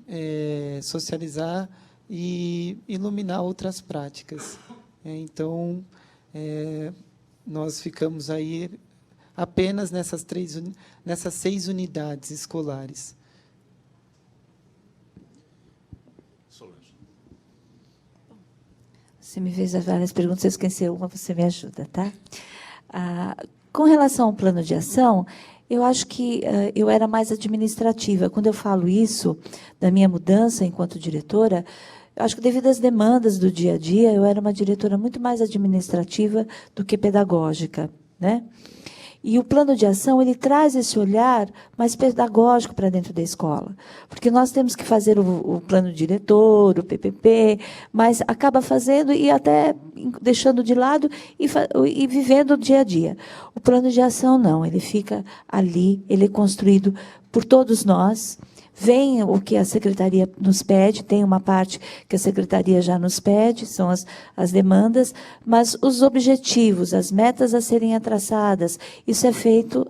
socializar e iluminar outras práticas. Então, nós ficamos aí apenas nessas 6 unidades escolares. Você me fez várias perguntas, se eu esquecer uma, você me ajuda, tá? Com relação ao plano de ação, eu acho que eu era mais administrativa. Quando eu falo isso, da minha mudança enquanto diretora, eu acho que devido às demandas do dia a dia, eu era uma diretora muito mais administrativa do que pedagógica, né? E o plano de ação, ele traz esse olhar mais pedagógico para dentro da escola. Porque nós temos que fazer o plano diretor, o PPP, mas acaba fazendo e até deixando de lado e vivendo o dia a dia. O plano de ação, não, ele fica ali, ele é construído por todos nós. Vem o que a Secretaria nos pede, tem uma parte que a Secretaria já nos pede, são as demandas, mas os objetivos, as metas a serem traçadas, isso é feito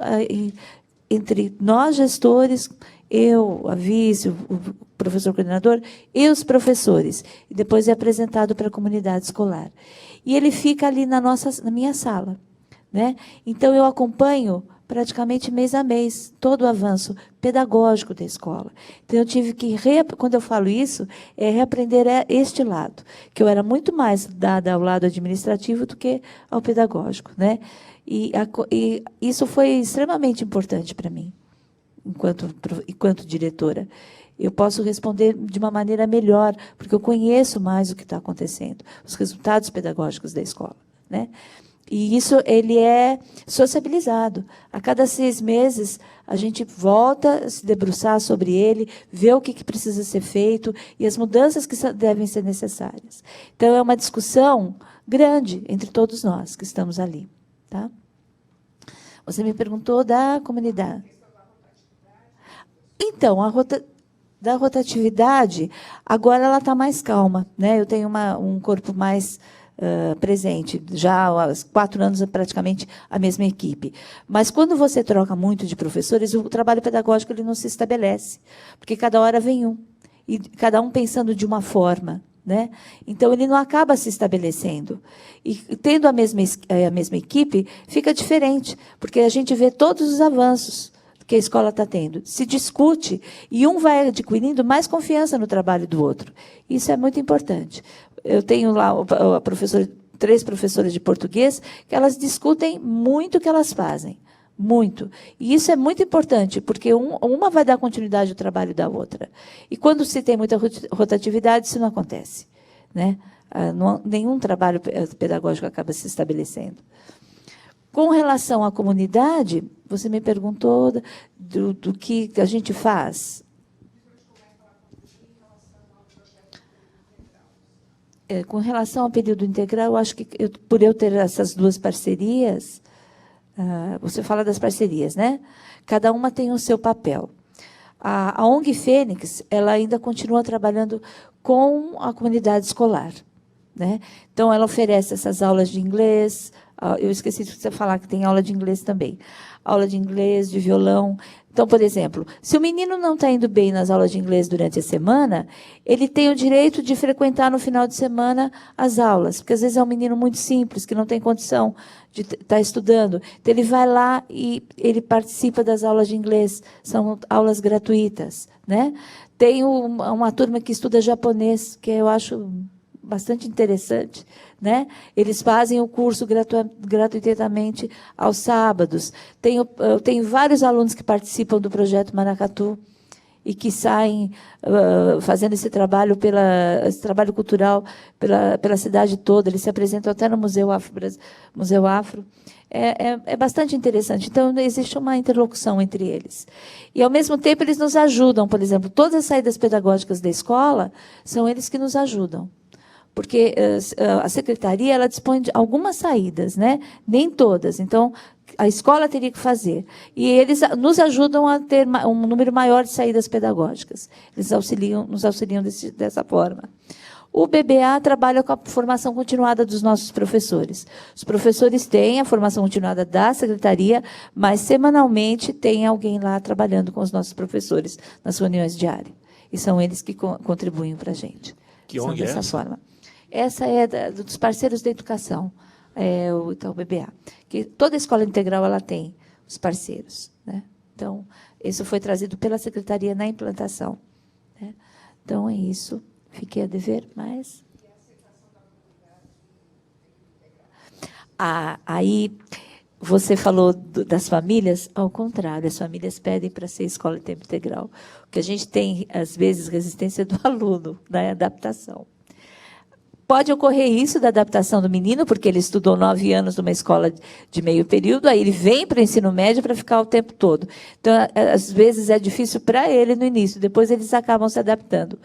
entre nós, gestores, eu, a vice, o professor coordenador e os professores. E depois é apresentado para a comunidade escolar. E ele fica ali na minha sala, né? Então, eu acompanho praticamente mês a mês, todo o avanço pedagógico da escola. Então, eu tive que, quando eu falo isso, reaprender este lado, que eu era muito mais dada ao lado administrativo do que ao pedagógico, né? E isso foi extremamente importante para mim, enquanto diretora. Eu posso responder de uma maneira melhor, porque eu conheço mais o que está acontecendo, os resultados pedagógicos da escola, né? E isso ele é sociabilizado. A cada 6 meses, a gente volta a se debruçar sobre ele, ver o que precisa ser feito e as mudanças que devem ser necessárias. Então, é uma discussão grande entre todos nós que estamos ali. Tá? Você me perguntou da comunidade. Então, da rotatividade, agora ela está mais calma, né? Eu tenho um corpo mais presente, já há 4 anos é praticamente a mesma equipe. Mas quando você troca muito de professores, o trabalho pedagógico ele não se estabelece, porque cada hora vem um, e cada um pensando de uma forma, né? Então, ele não acaba se estabelecendo. E tendo a mesma equipe, fica diferente, porque a gente vê todos os avanços que a escola está tendo. Se discute, e um vai adquirindo mais confiança no trabalho do outro. Isso é muito importante. Eu tenho lá a professora 3 professoras de português, que elas discutem muito o que elas fazem. Muito. E isso é muito importante, porque uma vai dar continuidade ao trabalho da outra. E quando se tem muita rotatividade, isso não acontece, né? Nenhum trabalho pedagógico acaba se estabelecendo. Com relação à comunidade, você me perguntou do que a gente faz. Com relação ao período integral, eu acho que, por eu ter essas 2 parcerias, você fala das parcerias, né? Cada uma tem o seu papel. A ONG Fênix, ela ainda continua trabalhando com a comunidade escolar, né? Então, ela oferece essas aulas de inglês. Eu esqueci de você falar que tem aula de inglês também. Aula de inglês, de violão. Então, por exemplo, se o menino não está indo bem nas aulas de inglês durante a semana, ele tem o direito de frequentar no final de semana as aulas, porque às vezes é um menino muito simples, que não tem condição de estar estudando. Então, ele vai lá e ele participa das aulas de inglês. São aulas gratuitas, né? Tem uma turma que estuda japonês, que eu acho bastante interessante, né? Eles fazem o curso gratuitamente aos sábados. Tenho vários alunos que participam do projeto Maracatu e que saem fazendo esse trabalho cultural pela cidade toda. Eles se apresentam até no Museu Afro. É bastante interessante. Então, existe uma interlocução entre eles. E, ao mesmo tempo, eles nos ajudam. Por exemplo, todas as saídas pedagógicas da escola são eles que nos ajudam. Porque a secretaria ela dispõe de algumas saídas, né? Nem todas. Então, a escola teria que fazer. E eles nos ajudam a ter um número maior de saídas pedagógicas. Eles nos auxiliam dessa forma. O BBA trabalha com a formação continuada dos nossos professores. Os professores têm a formação continuada da secretaria, mas, semanalmente, tem alguém lá trabalhando com os nossos professores nas reuniões diárias. E são eles que contribuem para a gente. Que ONG é essa? Forma. Essa é dos parceiros da educação, o BBA. Que toda escola integral ela tem os parceiros, né? Então, isso foi trazido pela secretaria na implantação, né? Então, é isso. Fiquei a dever, mas... Aí, você falou das famílias, ao contrário, as famílias pedem para ser escola de tempo integral. Porque a gente tem, às vezes, resistência do aluno na adaptação. Pode ocorrer isso da adaptação do menino, porque ele estudou 9 anos numa escola de meio período, aí ele vem para o ensino médio para ficar o tempo todo. Então, às vezes, é difícil para ele no início, depois eles acabam se adaptando.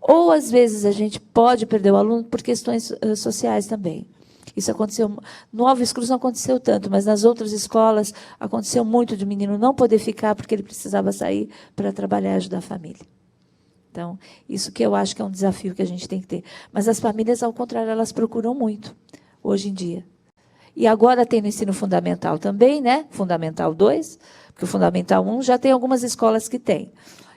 Ou, às vezes, a gente pode perder o aluno por questões sociais também. Isso aconteceu. No Alves Cruz não aconteceu tanto, mas nas outras escolas aconteceu muito de o menino não poder ficar porque ele precisava sair para trabalhar e ajudar a família. Então, isso que eu acho que é um desafio que a gente tem que ter. Mas as famílias, ao contrário, elas procuram muito, hoje em dia. E agora tem no ensino fundamental também, né? Fundamental 2, porque o Fundamental 1 já tem algumas escolas que têm.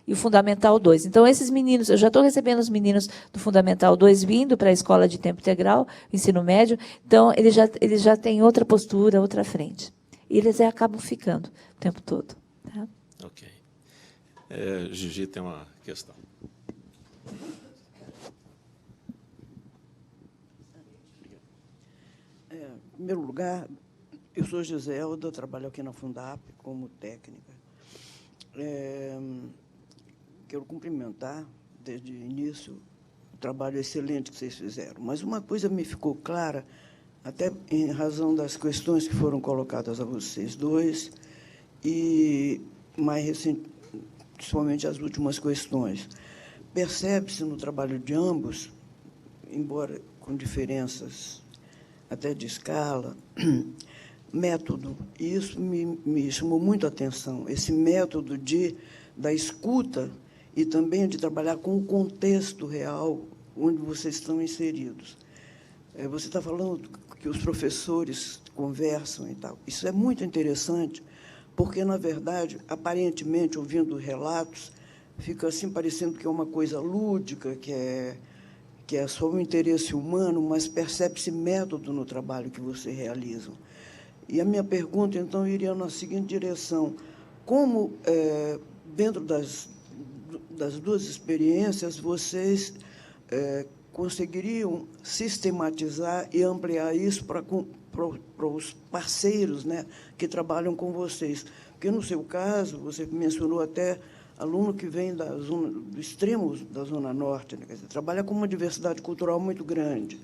E o Fundamental 2. Então, esses meninos, eu já estou recebendo os meninos do Fundamental 2 vindo para a escola de tempo integral, ensino médio. Então, eles já têm outra postura, outra frente. E eles acabam ficando o tempo todo. Tá? Ok. Gigi tem uma questão. Em primeiro lugar, eu sou Giselda, trabalho aqui na Fundap como técnica. Quero cumprimentar, desde o início, o trabalho excelente que vocês fizeram. Mas uma coisa me ficou clara, até em razão das questões que foram colocadas a vocês dois, e mais recente, principalmente as últimas questões. Percebe-se no trabalho de ambos, embora com diferenças até de escala, método. E isso me chamou muito a atenção, esse método da escuta e também de trabalhar com o contexto real onde vocês estão inseridos. Você está falando que os professores conversam e tal. Isso é muito interessante, porque, na verdade, aparentemente, ouvindo relatos, fica assim parecendo que é uma coisa lúdica, que é só um interesse humano, mas percebe-se método no trabalho que vocês realizam. E a minha pergunta, então, iria na seguinte direção. Como, dentro das duas experiências, vocês conseguiriam sistematizar e ampliar isso para os parceiros, né, que trabalham com vocês. Porque, no seu caso, você mencionou até aluno que vem do extremo da Zona Norte, né, quer dizer, trabalha com uma diversidade cultural muito grande.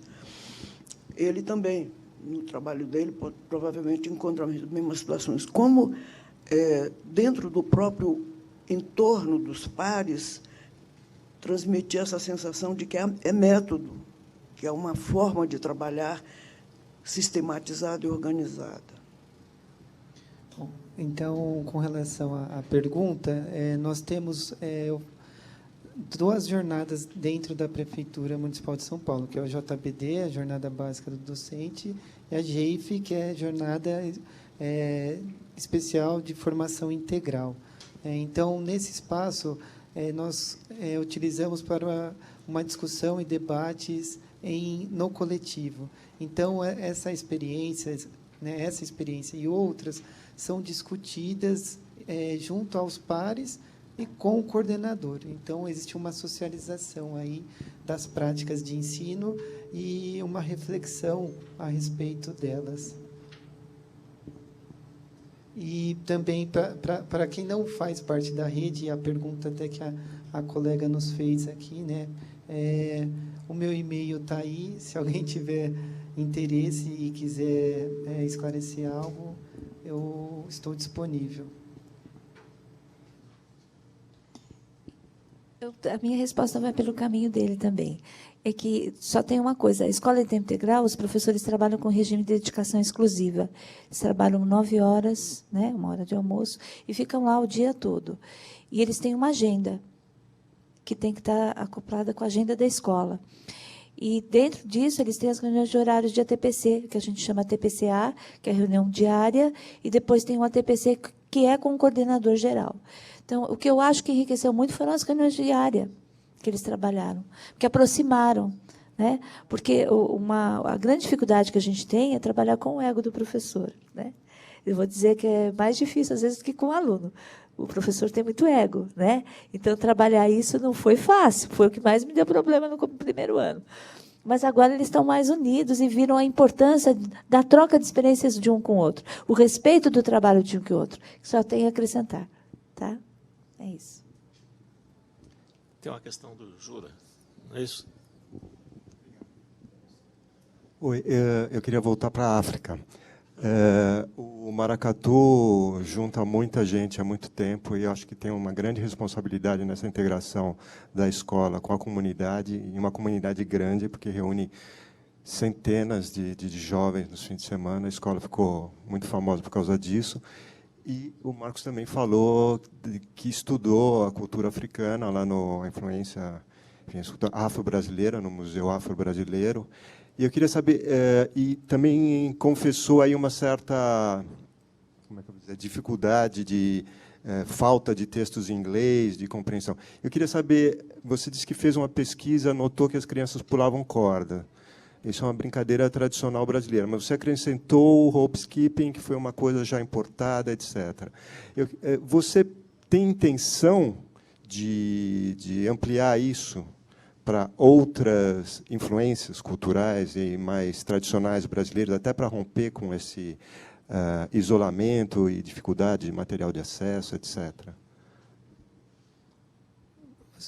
Ele também, no trabalho dele, provavelmente encontra as mesmas situações. Como, dentro do próprio entorno dos pares, transmitir essa sensação de que é método, que é uma forma de trabalhar sistematizada e organizada. Bom, então, com relação à pergunta, nós temos 2 jornadas dentro da Prefeitura Municipal de São Paulo, que é o JBD, a Jornada Básica do Docente, e a GEIF, que é a Jornada Especial de Formação Integral. Então, nesse espaço, nós utilizamos para uma discussão e debates no coletivo. Então, essa experiência e outras são discutidas junto aos pares e com o coordenador. Então, existe uma socialização aí das práticas de ensino e uma reflexão a respeito delas. E também, para quem não faz parte da rede, a pergunta até que a colega nos fez aqui, né? O meu e-mail está aí, se alguém tiver interesse e quiser esclarecer algo, eu estou disponível. A minha resposta vai pelo caminho dele também. É que só tem uma coisa, a escola de tempo integral, os professores trabalham com regime de dedicação exclusiva. Eles trabalham 9 horas, né, 1 hora de almoço, e ficam lá o dia todo. E eles têm uma agenda, que tem que estar acoplada com a agenda da escola. E, dentro disso, eles têm as reuniões de horários de ATPC, que a gente chama TPCA, que é a reunião diária, e depois tem o ATPC, que é com o coordenador geral. Então, o que eu acho que enriqueceu muito foram as reuniões diárias que eles trabalharam, que aproximaram, né? Porque a grande dificuldade que a gente tem é trabalhar com o ego do professor, né? Eu vou dizer que é mais difícil, às vezes, do que com o aluno. O professor tem muito ego, né? Então, trabalhar isso não foi fácil, foi o que mais me deu problema no primeiro ano. Mas agora eles estão mais unidos e viram a importância da troca de experiências de um com o outro, o respeito do trabalho de um com o outro, que só tem a acrescentar. Tá? É isso. Tem uma questão do Jura, não é isso? Oi, eu queria voltar para a África. O Maracatu junta muita gente há muito tempo e eu acho que tem uma grande responsabilidade nessa integração da escola com a comunidade, e uma comunidade grande, porque reúne centenas de jovens nos fins de semana. A escola ficou muito famosa por causa disso. E o Marcos também falou que estudou a cultura africana lá a influência afro-brasileira, no Museu Afro-Brasileiro. E eu queria saber, e também confessou aí uma certa, como é que eu vou dizer, dificuldade de falta de textos em inglês, de compreensão. Eu queria saber, você disse que fez uma pesquisa, notou que as crianças pulavam corda. Isso é uma brincadeira tradicional brasileira, mas você acrescentou o rope skipping, que foi uma coisa já importada, etc. Você tem intenção de ampliar isso para outras influências culturais e mais tradicionais brasileiras, até para romper com esse isolamento e dificuldade de material de acesso, etc.?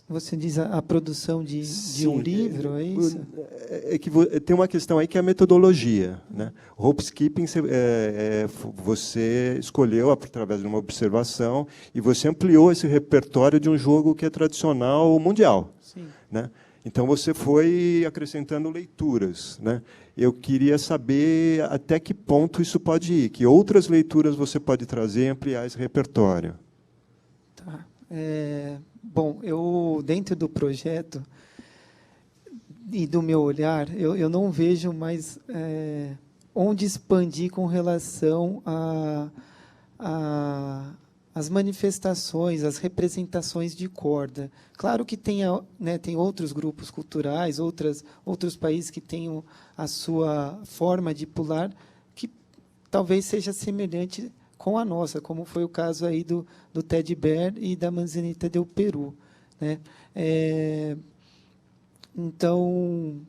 Você diz a produção de um livro, é isso? É que tem uma questão aí que é a metodologia, né? O rope skipping você escolheu através de uma observação e você ampliou esse repertório de um jogo que é tradicional mundial. Sim. Né? Então, você foi acrescentando leituras, né? Eu queria saber até que ponto isso pode ir, que outras leituras você pode trazer e ampliar esse repertório. Tá. Bom, eu, dentro do projeto e do meu olhar, eu não vejo mais onde expandir com relação às manifestações, às representações de corda. Claro que tem outros grupos culturais, outros países que têm a sua forma de pular, que talvez seja semelhante com a nossa, como foi o caso aí do Teddy Bear e da Manzanita del Peru, né? Então,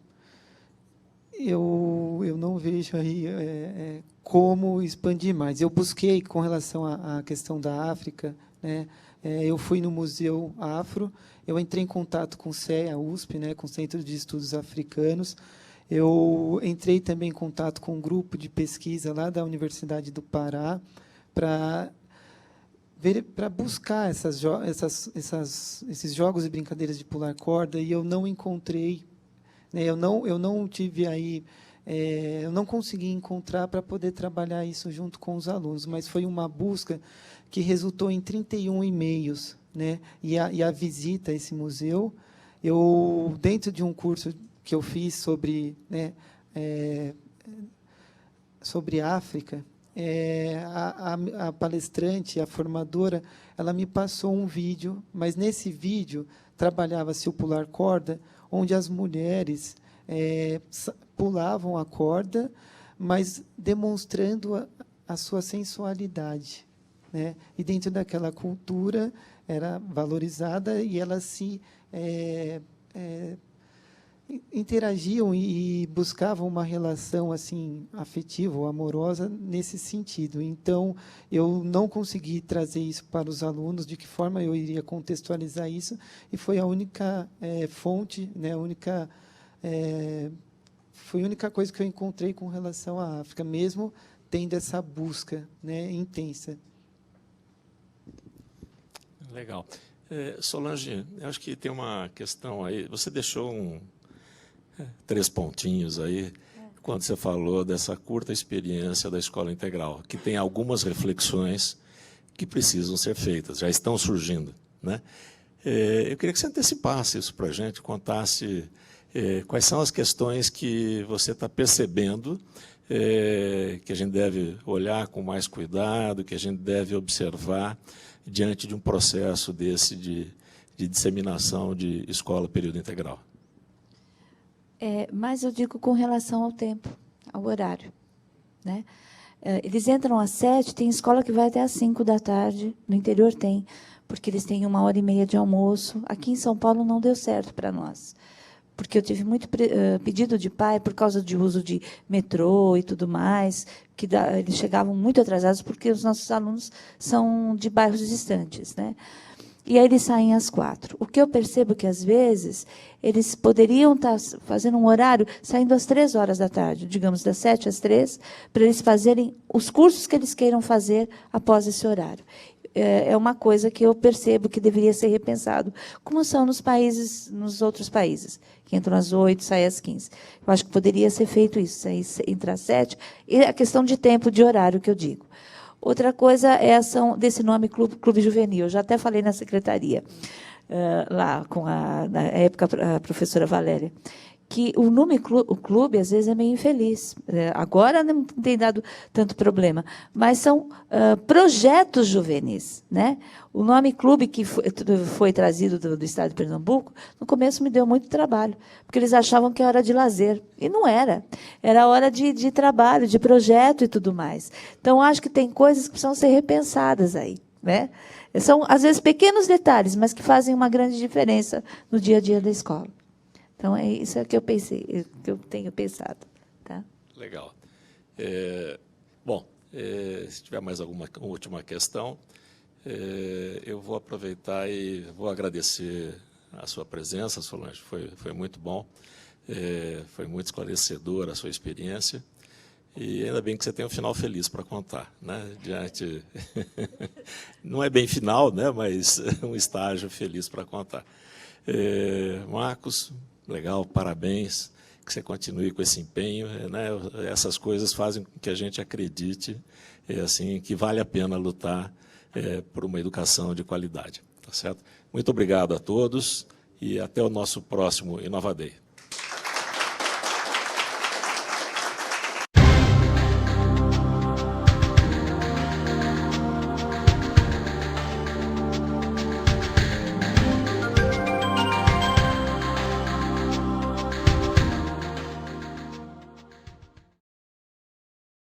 eu não vejo aí como expandir mais. Eu busquei, com relação à questão da África, né, eu fui no Museu Afro, eu entrei em contato com o CEA, USP, né, com o Centro de Estudos Africanos. Eu entrei também em contato com um grupo de pesquisa lá da Universidade do Pará para buscar esses jogos e brincadeiras de pular corda, e eu não encontrei, né, eu não tive aí, eu não consegui encontrar para poder trabalhar isso junto com os alunos, mas foi uma busca que resultou em 31 e-mails, né, e a visita a esse museu. Eu, dentro de um curso que eu fiz sobre, né, sobre África, a palestrante, a formadora, ela me passou um vídeo, mas nesse vídeo trabalhava-se o pular corda, onde as mulheres pulavam a corda, mas demonstrando a sua sensualidade, né? E dentro daquela cultura era valorizada, e elas se interagiam e buscavam uma relação assim afetiva ou amorosa nesse sentido. Então, eu não consegui trazer isso para os alunos, de que forma eu iria contextualizar isso, e foi a única fonte, né, foi a única coisa que eu encontrei com relação à África, mesmo tendo essa busca, né, intensa. Legal. Solange, eu acho que tem uma questão aí, você deixou 3 pontinhos aí, quando você falou dessa curta experiência da escola integral, que tem algumas reflexões que precisam ser feitas, já estão surgindo, né? Eu queria que você antecipasse isso para a gente, contasse quais são as questões que você está percebendo, que a gente deve olhar com mais cuidado, que a gente deve observar diante de um processo desse de disseminação de escola período integral. Mas eu digo com relação ao tempo, ao horário, né? Eles entram às 7, tem escola que vai até às 5 da tarde, no interior tem, porque eles têm 1h30 de almoço. Aqui em São Paulo não deu certo para nós, porque eu tive muito pedido de pai por causa de uso de metrô e tudo mais, que eles chegavam muito atrasados, porque os nossos alunos são de bairros distantes, né? E aí eles saem às 4. O que eu percebo que, às vezes, eles poderiam estar fazendo um horário, saindo às 3 horas da tarde, digamos, das 7 às 3, para eles fazerem os cursos que eles queiram fazer após esse horário. É uma coisa que eu percebo que deveria ser repensado, como são nos outros países, que entram às 8, saem às 15. Eu acho que poderia ser feito isso, entrar às 7, e a questão de tempo, de horário, que eu digo. Outra coisa é a ação desse nome Clube Juvenil. Eu já até falei na secretaria, lá, na época, a professora Valéria, que o nome clube, às vezes, é meio infeliz. Agora não tem dado tanto problema, mas são projetos juvenis, né? O nome clube, que foi trazido do estado de Pernambuco, no começo me deu muito trabalho, porque eles achavam que era hora de lazer, e não era. Era hora de trabalho, de projeto e tudo mais. Então, acho que tem coisas que precisam ser repensadas aí, né? São, às vezes, pequenos detalhes, mas que fazem uma grande diferença no dia a dia da escola. Então, é isso que eu pensei, que eu tenho pensado. Tá? Legal. Bom, se tiver mais alguma última questão, eu vou aproveitar e vou agradecer a sua presença, Solange. Foi muito bom, foi muito esclarecedora a sua experiência. E ainda bem que você tem um final feliz para contar, né? Diante, não é bem final, né? Mas um estágio feliz para contar. Marcos, legal, parabéns, que você continue com esse empenho, né? Essas coisas fazem com que a gente acredite assim, que vale a pena lutar por uma educação de qualidade. Tá certo? Muito obrigado a todos e até o nosso próximo Inova Day.